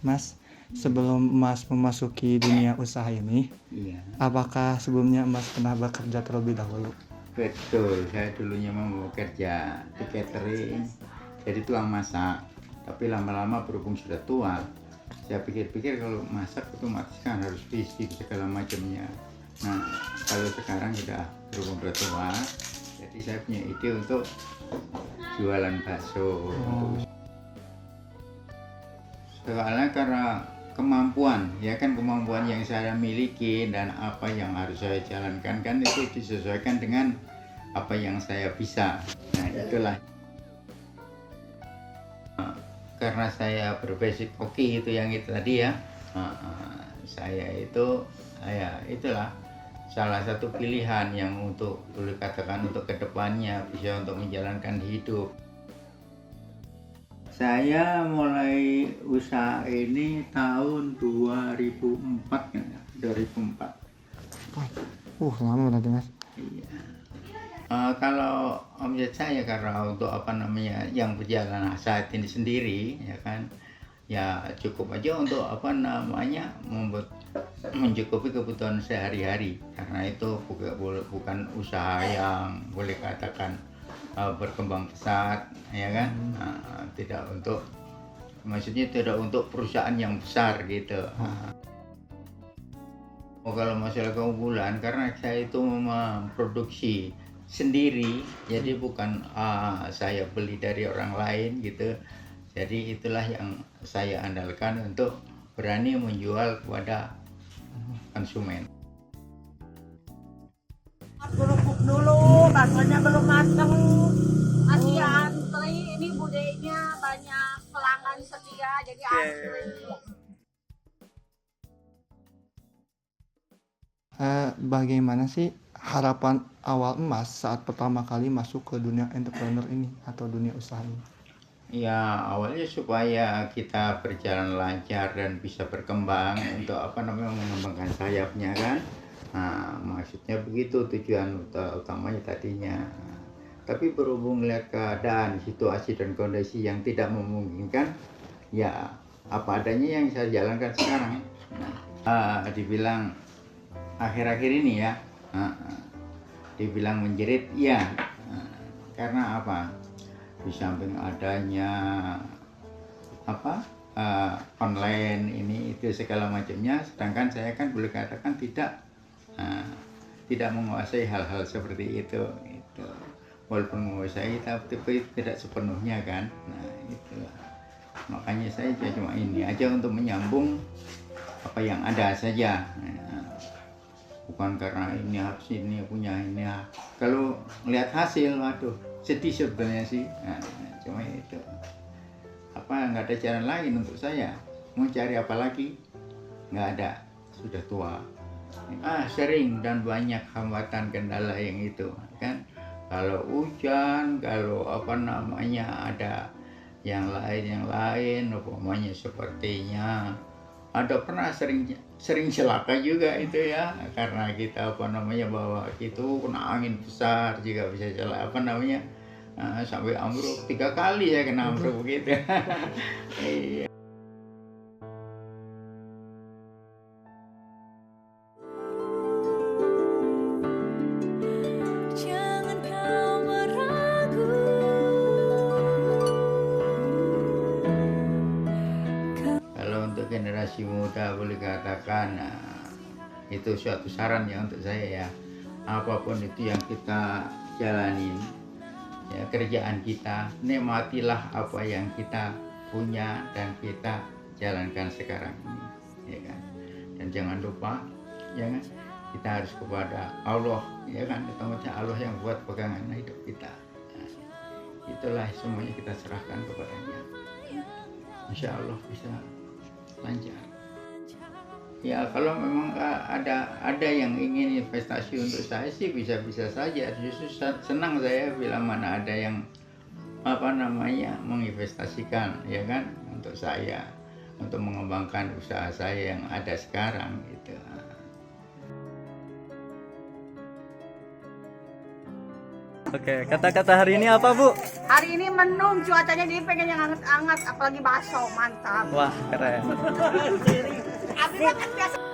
Mas, sebelum Mas memasuki dunia usaha ini, Iya, apakah sebelumnya Mas pernah bekerja terlebih dahulu? betul. Saya dulunya mau bekerja di catering, jadi tukang masak. Tapi lama-lama berhubung sudah tua, saya pikir-pikir kalau masak otomatis kan harus fisik segala macamnya. Nah, kalau sekarang sudah berhubung sudah tua, jadi saya punya ide untuk jualan bakso. Soalnya karena kemampuan, ya kan kemampuan yang saya miliki dan apa yang harus saya jalankan kan itu disesuaikan dengan apa yang saya bisa. Nah itulah karena saya berbasic koki itu yang itu tadi ya. Saya itu ya itulah salah satu pilihan yang untuk boleh katakan untuk kedepannya bisa untuk menjalankan hidup. Saya mulai usaha ini tahun 2004 kan ya, 2004. Lama berarti Mas. Iya. Kalau omset saya karena untuk apa namanya yang berjalan saat ini sendiri ya kan ya cukup aja untuk apa namanya mencukupi kebutuhan sehari-hari karena itu bukan usaha yang boleh katakan berkembang pesat ya kan. Tidak untuk maksudnya tidak untuk perusahaan yang besar gitu. Kalau masalah keunggulan karena saya itu memproduksi sendiri jadi bukan saya beli dari orang lain gitu, jadi itulah yang saya andalkan untuk berani menjual kepada konsumen. Kerupuk dulu, baksonya belum mateng, masih antri. Ini budenya banyak pelanggan setia, jadi antri. Bagaimana sih harapan awal Mas saat pertama kali masuk ke dunia entrepreneur ini atau dunia usaha ini? Ya awalnya supaya kita berjalan lancar dan bisa berkembang untuk apa namanya mengembangkan sayapnya kan. Maksudnya begitu tujuan utamanya tadinya. Tapi berhubung melihat keadaan, situasi dan kondisi yang tidak memungkinkan, ya apa adanya yang saya jalankan sekarang. Dibilang akhir-akhir ini ya, dibilang menjerit, ya karena apa? Di samping adanya apa online ini itu segala macamnya, sedangkan saya kan boleh katakan tidak menguasai hal-hal seperti itu. Walaupun menguasai tapi tidak sepenuhnya kan. Nah itulah makanya saya cuma ini aja untuk menyambung apa yang ada saja. Bukan karena ini harus ini punya ini. Kalau melihat hasil, waduh sedih sebetulnya sih. Cuma itu apa nggak ada jalan lain untuk saya. Mau cari apa lagi? Nggak ada, sudah tua. Sering dan banyak hambatan kendala yang itu kan. Kalau hujan, kalau apa namanya ada yang lain, umpamanya sepertinya ada pernah sering celaka juga itu ya karena kita apa namanya bawa itu kena angin besar juga bisa celaka apa namanya sampai ambruk 3 kali ya kena ambruk begitu. Iya. Kalau untuk generasi muda boleh katakan itu suatu saran ya untuk saya ya, apapun itu yang kita jalanin ya kerjaan kita, nikmatilah apa yang kita punya dan kita jalankan sekarang ini ya kan. Dan jangan lupa ya kan kita harus kepada Allah ya kan, otomatis Allah yang buat pegangan hidup kita. Itulah semuanya kita serahkan kepadanya, insya Allah bisa lancar. Ya kalau memang ada yang ingin investasi untuk saya sih bisa-bisa saja. Justru senang saya bila mana ada yang apa namanya menginvestasikan ya kan untuk saya untuk mengembangkan usaha saya yang ada sekarang gitu. Oke, kata-kata hari ini apa Bu? Hari ini mendung, cuacanya jadi pengen yang hangat-hangat, apalagi bakso, mantap. Wah, keren. Abi kan biasa